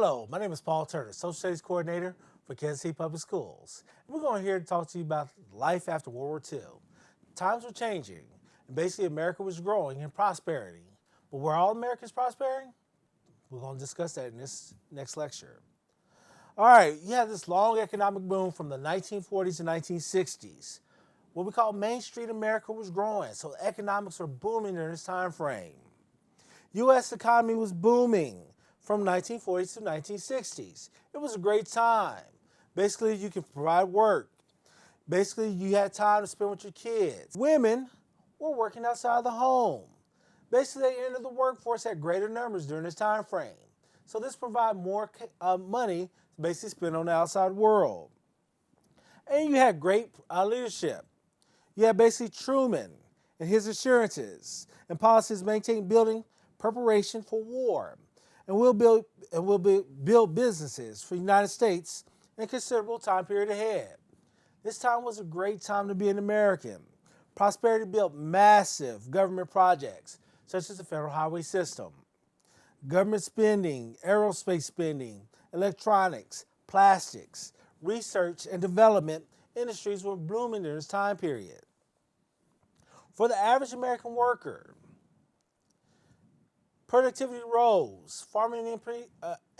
Hello, my name is Paul Turner, Social Studies Coordinator for Kansas City Public Schools. And we're going here to talk to you about life after World War II. Times were changing, and basically America was growing in prosperity. But were all Americans prospering? We're going to discuss that in this next lecture. All right, you had this long economic boom from the 1940s and 1960s. What we call Main Street America was growing, so economics were booming during this time frame. U.S. economy was booming from 1940s to 1960s. It was a great time. Basically, you could provide work. Basically, you had time to spend with your kids. Women were working outside the home. Basically, they entered the workforce at greater numbers during this time frame. So this provided more money to basically spend on the outside world. And you had great leadership. You had basically Truman and his assurances and policies maintaining building preparation for war. And we'll build businesses for the United States in a considerable time period ahead. This time was a great time to be an American. Prosperity built massive government projects, such as the federal highway system. Government spending, aerospace spending, electronics, plastics, research and development industries were blooming during this time period. For the average American worker, productivity rose, farming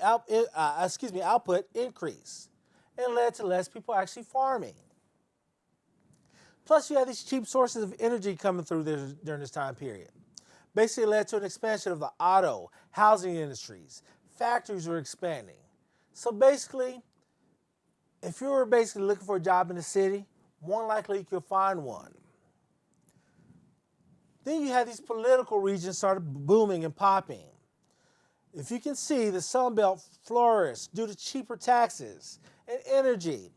output increased, and led to less people actually farming. Plus, you had these cheap sources of energy coming through during this time period. Basically, it led to an expansion of the auto, housing industries. Factories were expanding. So basically, if you were basically looking for a job in the city, more likely you could find one. Then you had these political regions started booming and popping. If you can see, the Sun Belt flourished due to cheaper taxes and energy.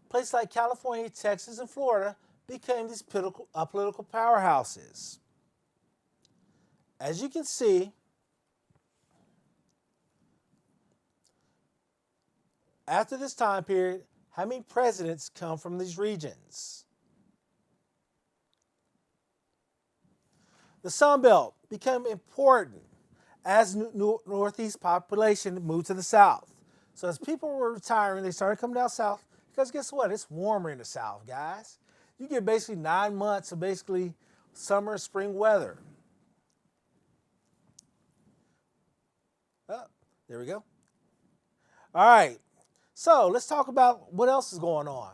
Places like California, Texas, and Florida became these political powerhouses. As you can see, after this time period, how many presidents come from these regions? The Sun Belt became important as Northeast population moved to the South. So as people were retiring, they started coming down South because guess what? It's warmer in the South, guys. You get basically 9 months of basically summer, spring weather. Oh, there we go. All right. So let's talk about what else is going on.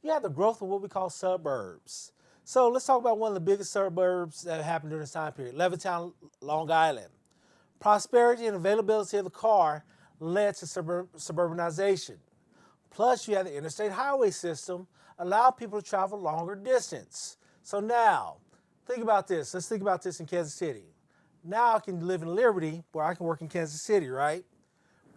You have the growth of what we call suburbs. So let's talk about one of the biggest suburbs that happened during this time period, Levittown, Long Island. Prosperity and availability of the car led to suburbanization. Plus, you had the interstate highway system allow people to travel longer distance. So now, think about this. Let's think about this in Kansas City. Now I can live in Liberty where I can work in Kansas City, right?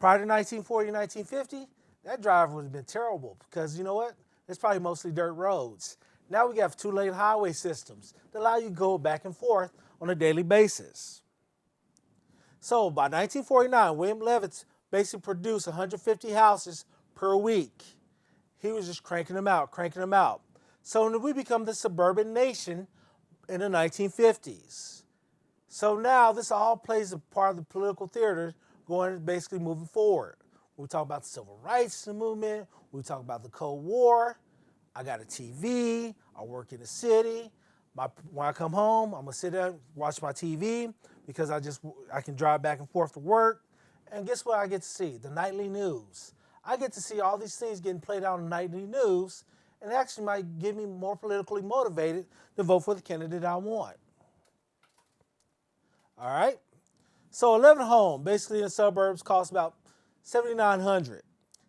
Prior to 1940, 1950, that drive would have been terrible because you know what? It's probably mostly dirt roads. Now we have 2-lane highway systems that allow you to go back and forth on a daily basis. So by 1949, William Levitt basically produced 150 houses per week. He was just cranking them out, cranking them out. So we become the suburban nation in the 1950s. So now this all plays a part of the political theater going basically moving forward. We talk about the civil rights movement. We talk about the Cold War. I got a TV. I work in the city. When I come home, I'm gonna sit there, watch my TV because I can drive back and forth to work. And guess what I get to see? The nightly news. I get to see all these things getting played out on the nightly news, and it actually might get me more politically motivated to vote for the candidate I want. All right. So a living home, basically in the suburbs, costs about $7,900.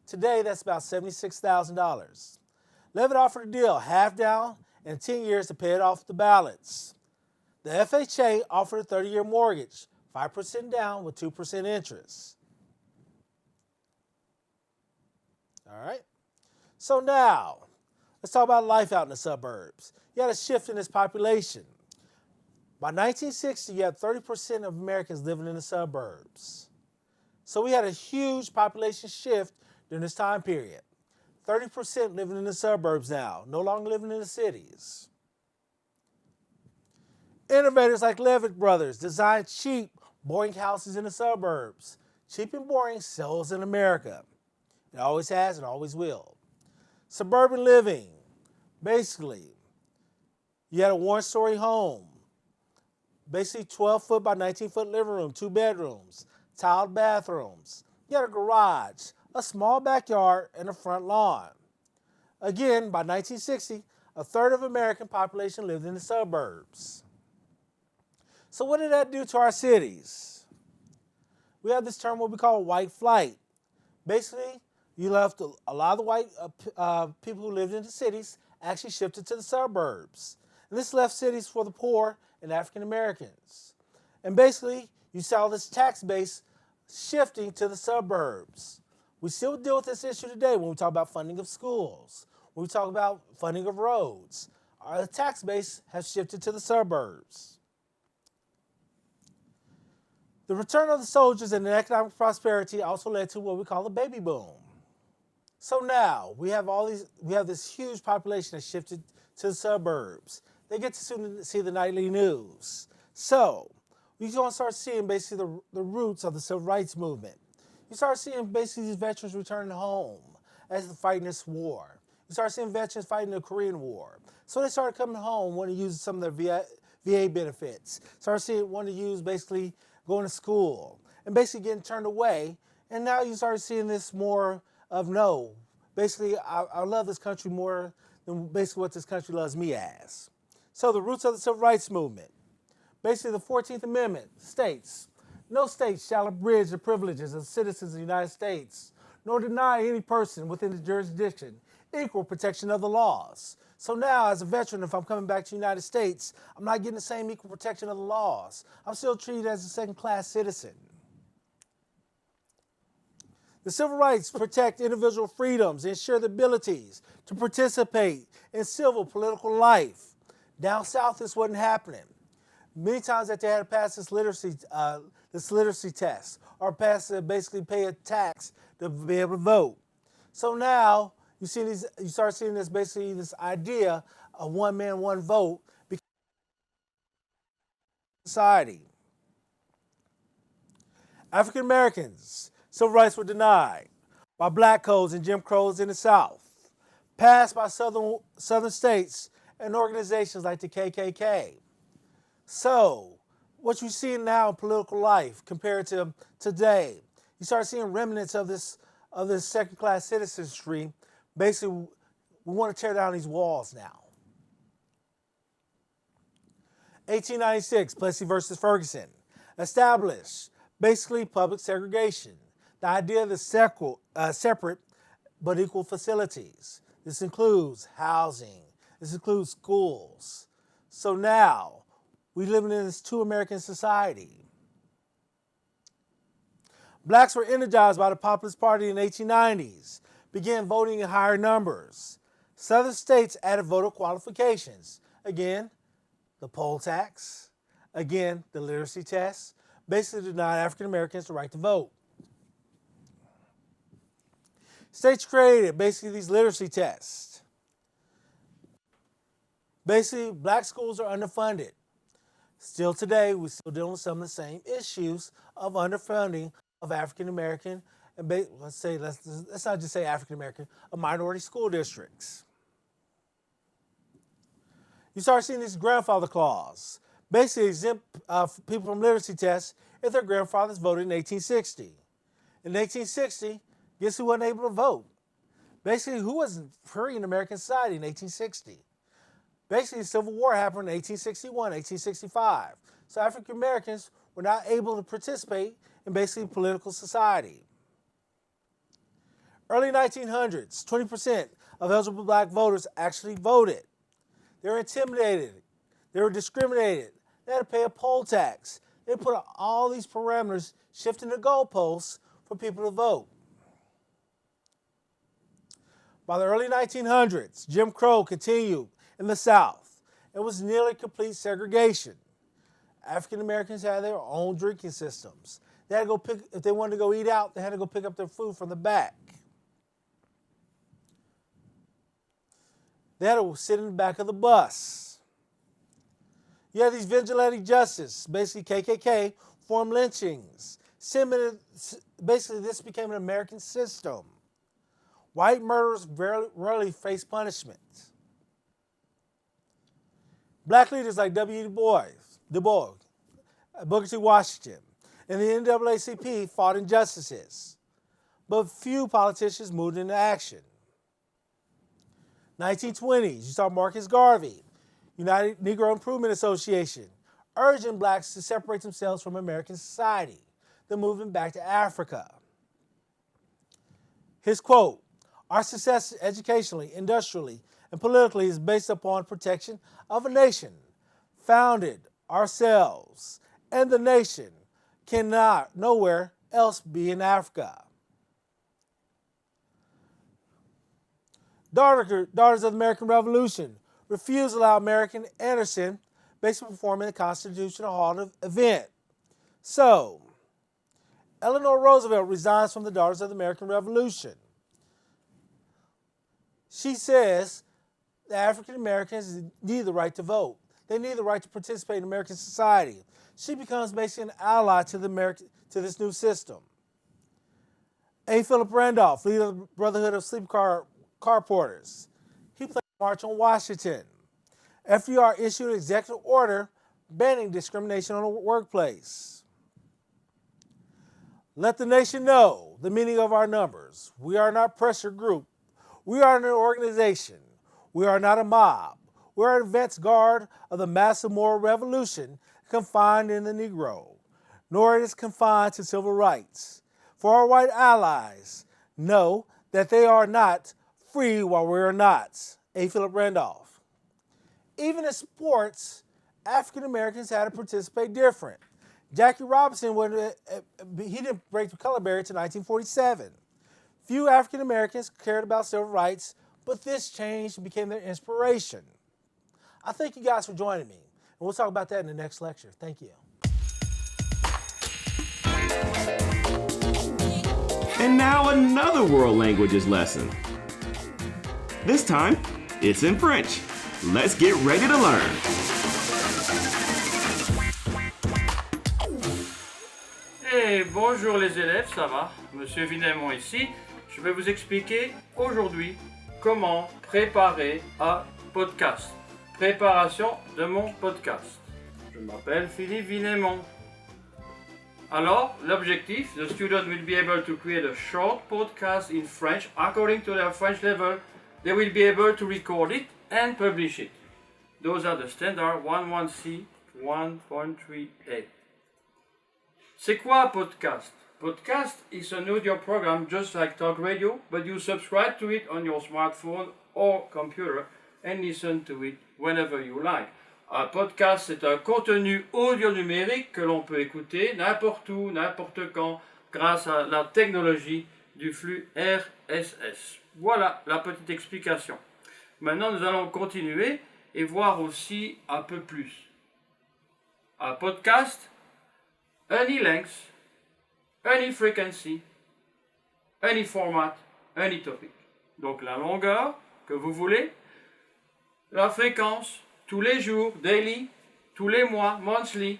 Today, that's about $76,000. Levitt offered a deal, half down and 10 years to pay it off the balance. The FHA offered a 30-year mortgage, 5% down with 2% interest. All right. So now, let's talk about life out in the suburbs. You had a shift in this population. By 1960, you had 30% of Americans living in the suburbs. So we had a huge population shift during this time period. 30% living in the suburbs now, no longer living in the cities. Innovators like Levitt Brothers designed cheap, boring houses in the suburbs. Cheap and boring sells in America. It always has and always will. Suburban living. Basically, you had a one-story home. Basically 12-foot by 19-foot living room, 2 bedrooms, tiled bathrooms. You had a garage, a small backyard, and a front lawn. Again, by 1960, a third of American population lived in the suburbs. So what did that do to our cities? We have this term what we call white flight. Basically, you left a lot of the white people who lived in the cities actually shifted to the suburbs. And this left cities for the poor and African Americans. And basically, you saw this tax base shifting to the suburbs. We still deal with this issue today when we talk about funding of schools, when we talk about funding of roads. Our tax base has shifted to the suburbs. The return of the soldiers and the economic prosperity also led to what we call the baby boom. So now we have this huge population that shifted to the suburbs. They get to see the nightly news. So we're going to start seeing basically the roots of the civil rights movement. You start seeing basically these veterans returning home as they're fighting this war. You start seeing veterans fighting the Korean War. So they started coming home, wanting to use some of their VA benefits. Started seeing wanting to use basically going to school and basically getting turned away. And now you start seeing this more of no. Basically, I love this country more than basically what this country loves me as. So the roots of the civil rights movement. Basically, the 14th Amendment states, no state shall abridge the privileges of citizens of the United States, nor deny any person within the jurisdiction equal protection of the laws. So now, as a veteran, if I'm coming back to the United States, I'm not getting the same equal protection of the laws. I'm still treated as a second-class citizen. The civil rights protect individual freedoms, ensure the abilities to participate in civil political life. Down south, this wasn't happening. Many times that they had to pass this literacy test or basically pay a tax to be able to vote. So now you start seeing this idea of one man, one vote because of society. African Americans, civil rights were denied by black codes and Jim Crows in the South, passed by southern states and organizations like the KKK. So, what you see now in political life compared to today, you start seeing remnants of this second-class citizenry. Basically, we want to tear down these walls now. 1896, Plessy versus Ferguson, established basically public segregation. The idea of the separate but equal facilities. This includes housing. This includes schools. So now, we live in this two-American society. Blacks were energized by the Populist Party in the 1890s, began voting in higher numbers. Southern states added voter qualifications. Again, the poll tax. Again, the literacy test. Basically denied African Americans the right to vote. States created basically these literacy tests. Basically, black schools are underfunded. Still today, we're still dealing with some of the same issues of underfunding of African American and let's not just say African American, of minority school districts. You start seeing this grandfather clause, basically exempt people from literacy tests if their grandfathers voted in 1860. In 1860, guess who wasn't able to vote? Basically, who wasn't free in American society in 1860? Basically, the Civil War happened in 1861, 1865. So African Americans were not able to participate in basically political society. Early 1900s, 20% of eligible black voters actually voted. They were intimidated. They were discriminated. They had to pay a poll tax. They put all these parameters, shifting the goalposts for people to vote. By the early 1900s, Jim Crow continued in the South. It was nearly complete segregation. African Americans had their own drinking systems. They had to go if they wanted to go eat out, they had to go pick up their food from the back. They had to sit in the back of the bus. You had these vigilante justice, basically KKK, formed lynchings. Basically, this became an American system. White murderers rarely face punishment. Black leaders like W. Du Bois, Booker T. Washington, and the NAACP fought injustices, but few politicians moved into action. 1920s, you saw Marcus Garvey, United Negro Improvement Association, urging blacks to separate themselves from American society, the movement back to Africa. His quote, "Our success educationally, industrially, and politically is based upon protection of a nation, founded ourselves, and the nation cannot nowhere else be in Africa." Daughters of the American Revolution refused to allow American Anderson basically performing the Constitutional Hall event. So, Eleanor Roosevelt resigns from the Daughters of the American Revolution. She says that African Americans need the right to vote. They need the right to participate in American society. She becomes basically an ally to this new system. A. Philip Randolph, leader of the Brotherhood of Sleepcar Porters. He played a march on Washington. FDR issued an executive order banning discrimination on the workplace. Let the nation know the meaning of our numbers. We are not a pressure group. We are an organization. We are not a mob. We are an advance guard of the massive moral revolution confined in the Negro, nor it is confined to civil rights. For our white allies know that they are not free while we are not. A. Philip Randolph. Even in sports, African Americans had to participate different. Jackie Robinson, he didn't break the color barrier until 1947. Few African Americans cared about civil rights, but this change became their inspiration. I thank you guys for joining me, and we'll talk about that in the next lecture. Thank you. And now another world languages lesson. This time, it's in French. Let's get ready to learn. Hey, bonjour les élèves, ça va? Monsieur Vinemont ici. Je vais vous expliquer aujourd'hui comment préparer un podcast. Préparation de mon podcast. Je m'appelle Philippe Vinemont. Alors, l'objectif, the student will be able to create a short podcast in French according to their French level. They will be able to record it and publish it. Those are the standard 11C 1.38. C'est quoi un podcast? Podcast is an audio program just like talk radio, but you subscribe to it on your smartphone or computer and listen to it whenever you like. Un podcast, c'est un contenu audio numérique que l'on peut écouter n'importe où, n'importe quand, grâce à la technologie du flux RSS. Voilà la petite explication. Maintenant, nous allons continuer et voir aussi un peu plus. Un podcast, any length, any frequency, any format, any topic. Donc la longueur que vous voulez, la fréquence, tous les jours, daily, tous les mois, monthly,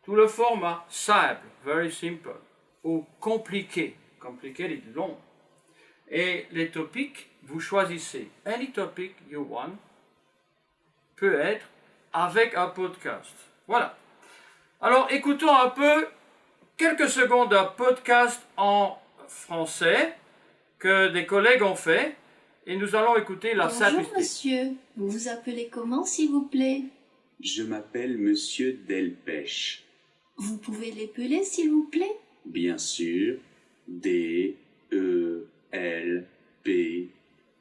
tout le format, simple, very simple, ou compliqué, complicated, long. Et les topics, vous choisissez any topic you want, peut être avec un podcast. Voilà. Alors écoutons un peu quelques secondes d'un podcast en français que des collègues ont fait et nous allons écouter la simplicité. Bonjour monsieur, vous vous appelez comment s'il vous plaît? Je m'appelle Monsieur Delpech. Vous pouvez l'épeler s'il vous plaît? Bien sûr, D, E, L, P,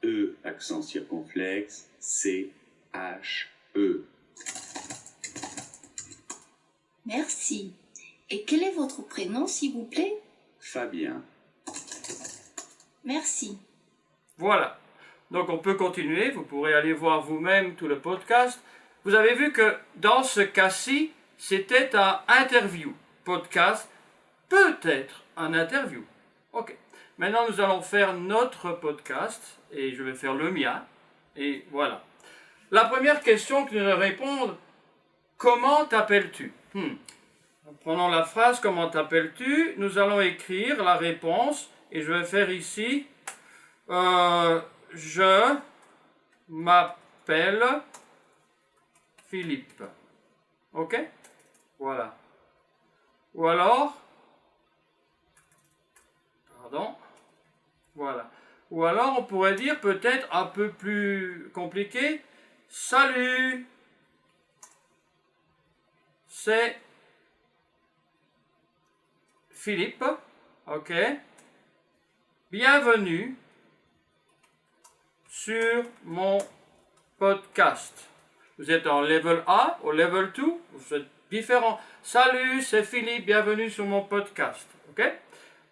E, accent circonflexe, C, H, E. Merci. Et quel est votre prénom s'il vous plaît? Fabien. Merci. Voilà. Donc on peut continuer, vous pourrez aller voir vous-même tout le podcast. Vous avez vu que dans ce cas-ci, c'était un interview. Podcast peut être un interview. Ok. Maintenant, nous allons faire notre podcast et je vais faire le mien. Et voilà. La première question que nous allons répondre, comment t'appelles-tu? Prenons la phrase, comment t'appelles-tu? Nous allons écrire la réponse et je vais faire ici, je m'appelle Philippe. Ok? Voilà. Ou alors, pardon, voilà. Ou alors on pourrait dire peut-être un peu plus compliqué, salut, c'est Philippe, ok, bienvenue sur mon podcast. Vous êtes en level A ou level 2, vous êtes différents. Salut, c'est Philippe, bienvenue sur mon podcast, ok.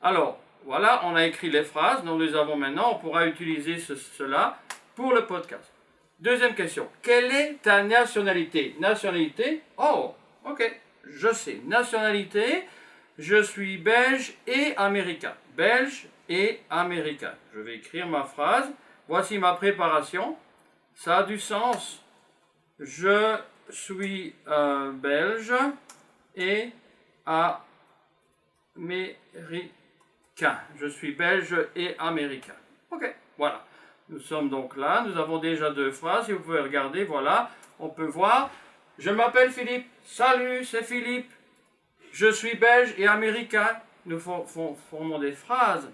Alors, voilà, on a écrit les phrases, nous les avons maintenant, on pourra utiliser cela pour le podcast. Deuxième question, quelle est ta nationalité? Nationalité, oh, ok, je sais, nationalité, je suis belge et américain. Belge et américain. Je vais écrire ma phrase, voici ma préparation, ça a du sens. Je suis belge et américain. Je suis belge et américain. Ok, voilà. Nous sommes donc là. Nous avons déjà deux phrases. Si vous pouvez regarder, voilà. On peut voir. Je m'appelle Philippe. Salut, c'est Philippe. Je suis belge et américain. Nous formons des phrases.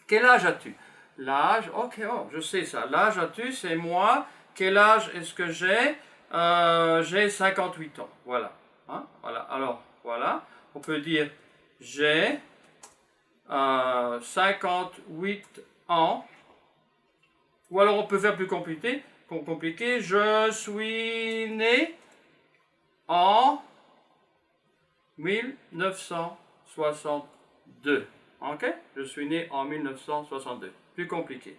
Quel âge as-tu? L'âge, ok, oh, je sais ça. L'âge as-tu, c'est moi. Quel âge est-ce que j'ai? J'ai 58 ans. Voilà. Hein? Voilà. Alors, voilà. On peut dire j'ai 58 ans. Ou alors on peut faire plus compliqué. Je suis né en 1962. Ok? Je suis né en 1962. Plus compliqué.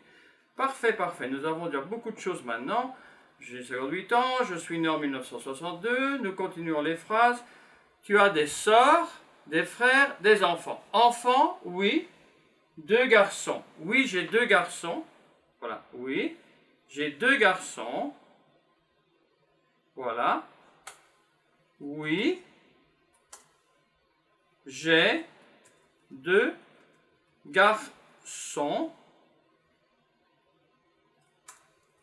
Parfait, parfait. Nous avons déjà beaucoup de choses maintenant. J'ai 58 ans, je suis né en 1962. Nous continuons les phrases. Tu as des sœurs, des frères, des enfants. Enfants, oui. Deux garçons. Oui, j'ai deux garçons. Voilà, oui. J'ai deux garçons. Voilà. Oui. J'ai deux garçons.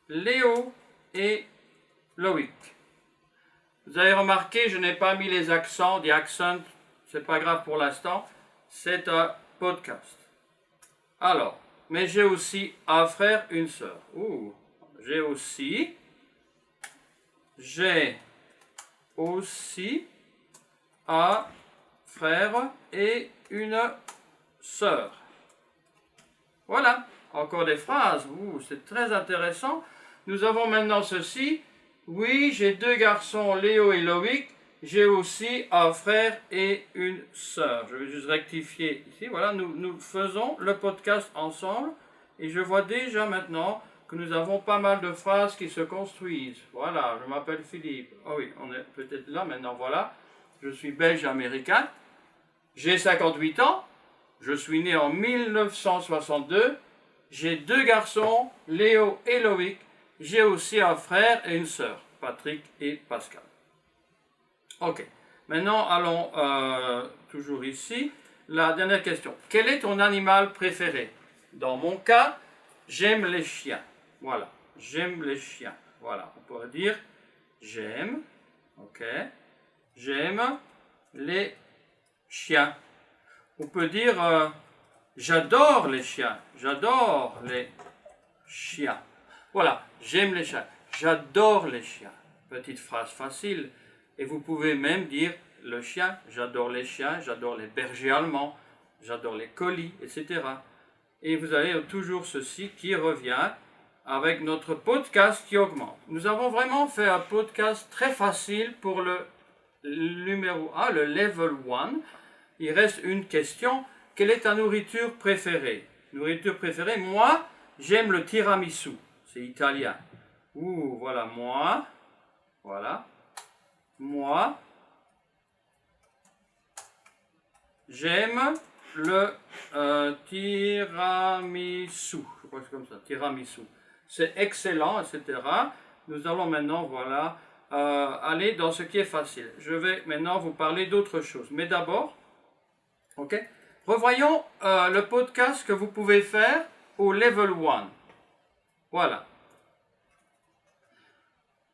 Léo et Loïc. Vous avez remarqué, je n'ai pas mis les accents, des accents, c'est pas grave pour l'instant, c'est un podcast. Alors, mais j'ai aussi un frère, une sœur. J'ai aussi un frère et une sœur. Voilà, encore des phrases. C'est très intéressant. Nous avons maintenant ceci. Oui, j'ai deux garçons, Léo et Loïc. J'ai aussi un frère et une sœur. Je vais juste rectifier ici. Voilà, nous faisons le podcast ensemble. Et je vois déjà maintenant que nous avons pas mal de phrases qui se construisent. Voilà, je m'appelle Philippe. Oh oui, on est peut-être là maintenant. Voilà, je suis belge-américain. J'ai 58 ans. Je suis né en 1962. J'ai deux garçons, Léo et Loïc. J'ai aussi un frère et une sœur, Patrick et Pascal. Ok, maintenant allons toujours ici. La dernière question. Quel est ton animal préféré? Dans mon cas, j'aime les chiens. Voilà, j'aime les chiens. Voilà, on pourrait dire j'aime, ok, j'aime les chiens. On peut dire j'adore les chiens. J'adore les chiens. Voilà, j'aime les chiens. J'adore les chiens. Petite phrase facile. Et vous pouvez même dire le chien. J'adore les chiens. J'adore les bergers allemands. J'adore les colis, etc. Et vous avez toujours ceci qui revient avec notre podcast qui augmente. Nous avons vraiment fait un podcast très facile pour le numéro 1, le level 1. Il reste une question. Quelle est ta nourriture préférée? Nourriture préférée, moi, j'aime le tiramisu. C'est italien. Voilà, moi. Voilà. Moi. J'aime le tiramisu. Je crois que c'est comme ça. Tiramisu. C'est excellent, etc. Nous allons maintenant, voilà, aller dans ce qui est facile. Je vais maintenant vous parler d'autre chose. Mais d'abord, ok, revoyons le podcast que vous pouvez faire au level 1. Voilà.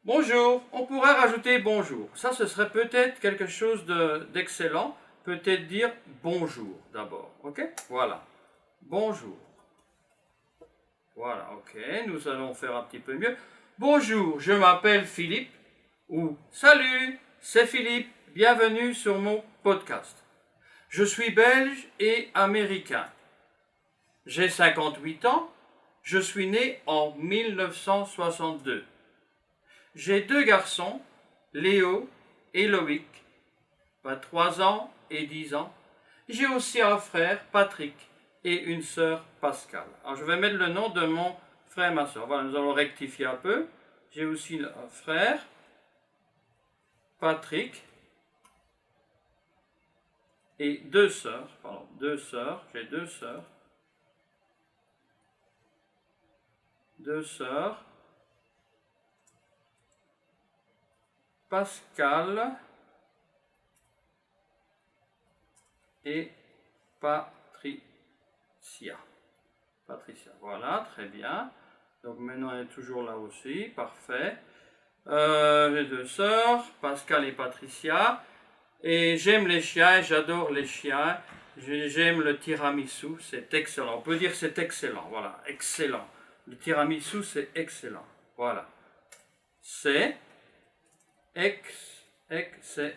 Bonjour, on pourrait rajouter bonjour. Ça, ce serait peut-être quelque chose d'excellent. Peut-être dire bonjour d'abord. Ok? Voilà. Bonjour. Voilà, ok. Nous allons faire un petit peu mieux. Bonjour, je m'appelle Philippe. Ou salut, c'est Philippe. Bienvenue sur mon podcast. Je suis belge et américain. J'ai 58 ans. Je suis né en 1962. J'ai 2 garçons, Léo et Loïc, 3 ans et 10 ans. J'ai aussi un frère, Patrick, et une sœur, Pascal. Alors, je vais mettre le nom de mon frère et ma sœur. Voilà, nous allons rectifier un peu. J'ai aussi un frère, Patrick, et 2 sœurs. Pardon, 2 sœurs. J'ai 2 sœurs. 2 sœurs. Pascal et Patricia. Patricia, voilà, très bien. Donc maintenant elle est toujours là aussi, parfait. Les 2 sœurs, Pascal et Patricia. Et j'aime les chiens, j'adore les chiens. J'aime le tiramisu, c'est excellent. On peut dire c'est excellent, voilà, excellent. Le tiramisu, c'est excellent, voilà. C'est excellent.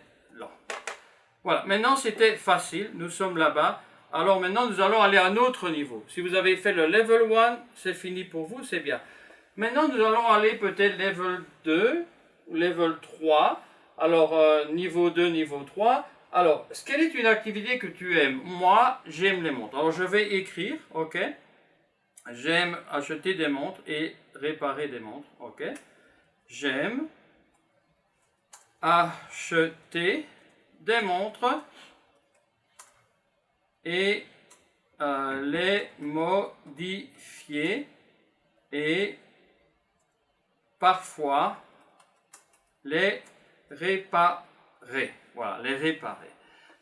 Voilà, maintenant c'était facile, nous sommes là-bas. Alors maintenant nous allons aller à un autre niveau. Si vous avez fait le level 1, c'est fini pour vous, c'est bien. Maintenant nous allons aller peut-être level 2, level 3. Alors niveau 2, niveau 3. Alors, quelle est une activité que tu aimes? Moi, j'aime les montres. Alors je vais écrire, ok. J'aime acheter des montres et réparer des montres, ok. J'aime acheter des montres et les modifier et parfois les réparer. Voilà, les réparer.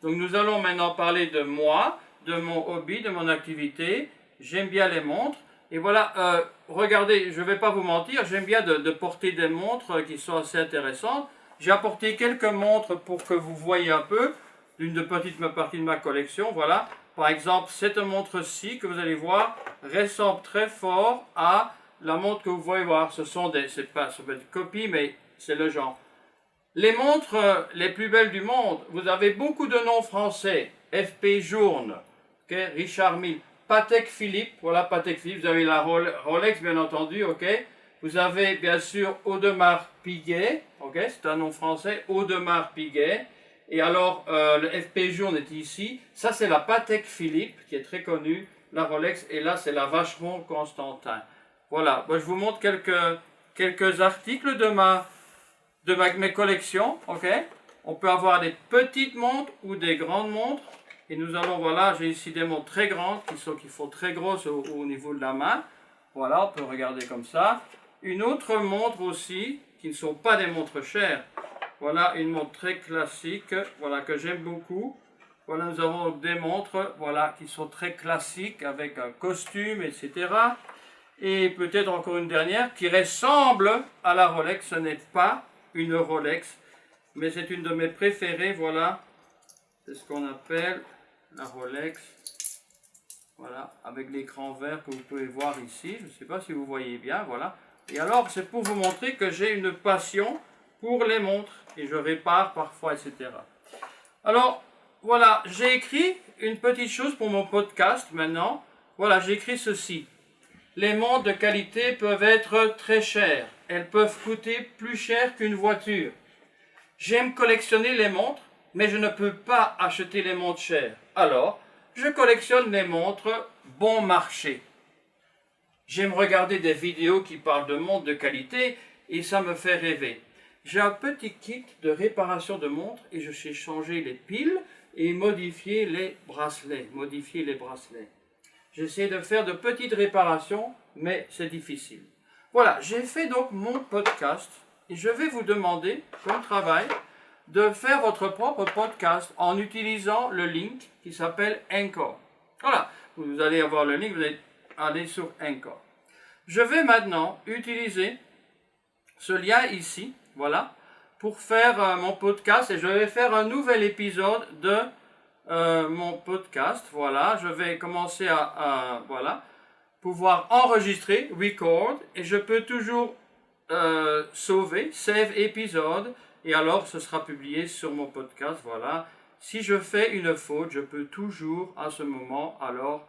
Donc nous allons maintenant parler de moi, de mon hobby, de mon activité. J'aime bien les montres. Et voilà, regardez, je ne vais pas vous mentir, j'aime bien de porter des montres qui sont assez intéressantes. J'ai apporté quelques montres pour que vous voyez un peu, une petite partie de ma collection, voilà. Par exemple, cette montre-ci que vous allez voir ressemble très fort à la montre que vous voyez voir. Ce sont des, c'est pas une copie, mais c'est le genre. Les montres les plus belles du monde, vous avez beaucoup de noms français. FP Journe, okay, Richard Mille, Patek Philippe, voilà Patek Philippe, vous avez la Rolex bien entendu, ok. Vous avez bien sûr Audemars Piguet, ok, c'est un nom français, Audemars Piguet. Et alors, le FP Journe est ici. Ça, c'est la Patek Philippe, qui est très connue, la Rolex. Et là, c'est la Vacheron Constantin. Voilà, moi, je vous montre quelques articles de mes collections, ok. On peut avoir des petites montres ou des grandes montres. Et nous allons, voilà, j'ai ici des montres très grandes, qui font très grosses au niveau de la main. Voilà, on peut regarder comme ça. Une autre montre aussi, qui ne sont pas des montres chères. Voilà une montre très classique, voilà, que j'aime beaucoup. Voilà, nous avons des montres, voilà, qui sont très classiques, avec un costume, etc. Et peut-être encore une dernière, qui ressemble à la Rolex. Ce n'est pas une Rolex, mais c'est une de mes préférées, voilà. C'est ce qu'on appelle la Rolex. Voilà, avec l'écran vert que vous pouvez voir ici. Je ne sais pas si vous voyez bien, voilà. Et alors, c'est pour vous montrer que j'ai une passion pour les montres. Et je répare parfois, etc. Alors, voilà, j'ai écrit une petite chose pour mon podcast maintenant. Voilà, j'ai écrit ceci. Les montres de qualité peuvent être très chères. Elles peuvent coûter plus cher qu'une voiture. J'aime collectionner les montres, mais je ne peux pas acheter les montres chères. Alors, je collectionne les montres bon marché. J'aime regarder des vidéos qui parlent de montres de qualité et ça me fait rêver. J'ai un petit kit de réparation de montres et je sais changer les piles et modifier les bracelets. J'essaie de faire de petites réparations, mais c'est difficile. Voilà, j'ai fait donc mon podcast et je vais vous demander, comme travail, de faire votre propre podcast en utilisant le link qui s'appelle Anchor. Voilà, vous allez avoir le link, vous allez aller sur Anchor. Je vais maintenant utiliser ce lien ici, voilà, pour faire mon podcast et je vais faire un nouvel épisode de mon podcast. Voilà, je vais commencer à voilà, pouvoir enregistrer, record, et je peux toujours sauver, save épisode, et alors ce sera publié sur mon podcast. Voilà, si je fais une faute, je peux toujours à ce moment alors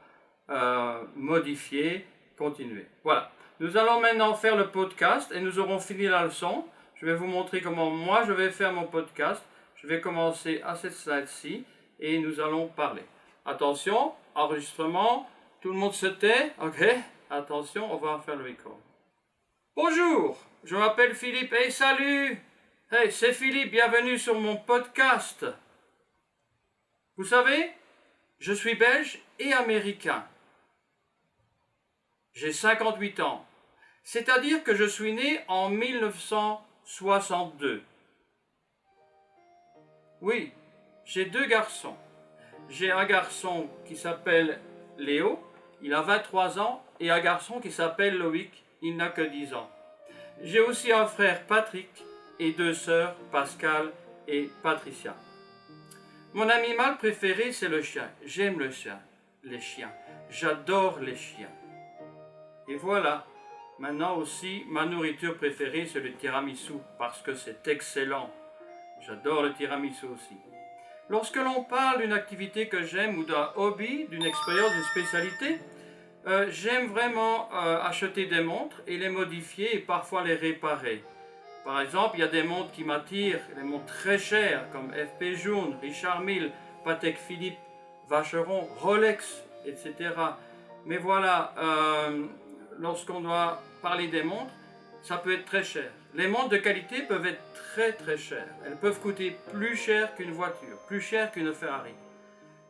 modifier, continuer. Voilà, nous allons maintenant faire le podcast et nous aurons fini la leçon. Je vais vous montrer comment moi je vais faire mon podcast. Je vais commencer à cette slide-ci et nous allons parler. Attention, enregistrement, tout le monde se tait, ok? Attention, on va faire le record. Bonjour, je m'appelle Philippe. Hey, salut! Hey, c'est Philippe, bienvenue sur mon podcast. Vous savez, je suis belge et américain. J'ai 58 ans, c'est-à-dire que je suis né en 1962. Oui, j'ai 2 garçons. J'ai un garçon qui s'appelle Léo, il a 23 ans, et un garçon qui s'appelle Loïc, il n'a que 10 ans. J'ai aussi un frère Patrick et 2 sœurs Pascal et Patricia. Mon animal préféré, c'est le chien. J'aime le chien, les chiens. J'adore les chiens. Et voilà, maintenant aussi, ma nourriture préférée, c'est le tiramisu, parce que c'est excellent. J'adore le tiramisu aussi. Lorsque l'on parle d'une activité que j'aime ou d'un hobby, d'une expérience, d'une spécialité, j'aime vraiment acheter des montres et les modifier et parfois les réparer. Par exemple, il y a des montres qui m'attirent, des montres très chères comme FP Journe, Richard Mille, Patek Philippe, Vacheron, Rolex, etc. Mais voilà, lorsqu'on doit parler des montres, ça peut être très cher. Les montres de qualité peuvent être très très chères. Elles peuvent coûter plus cher qu'une voiture, plus cher qu'une Ferrari.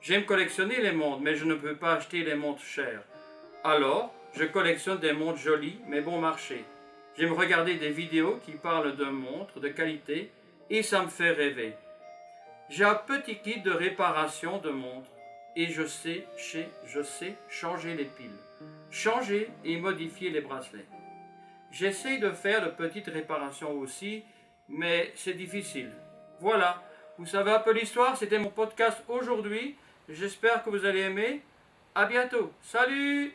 J'aime collectionner les montres, mais je ne peux pas acheter les montres chères. Alors, je collectionne des montres jolies, mais bon marché. J'aime regarder des vidéos qui parlent de montres de qualité et ça me fait rêver. J'ai un petit kit de réparation de montres et je sais changer les piles, changer et modifier les bracelets. J'essaie de faire de petites réparations aussi, mais c'est difficile. Voilà, vous savez un peu l'histoire, c'était mon podcast aujourd'hui. J'espère que vous allez aimer. À bientôt. Salut!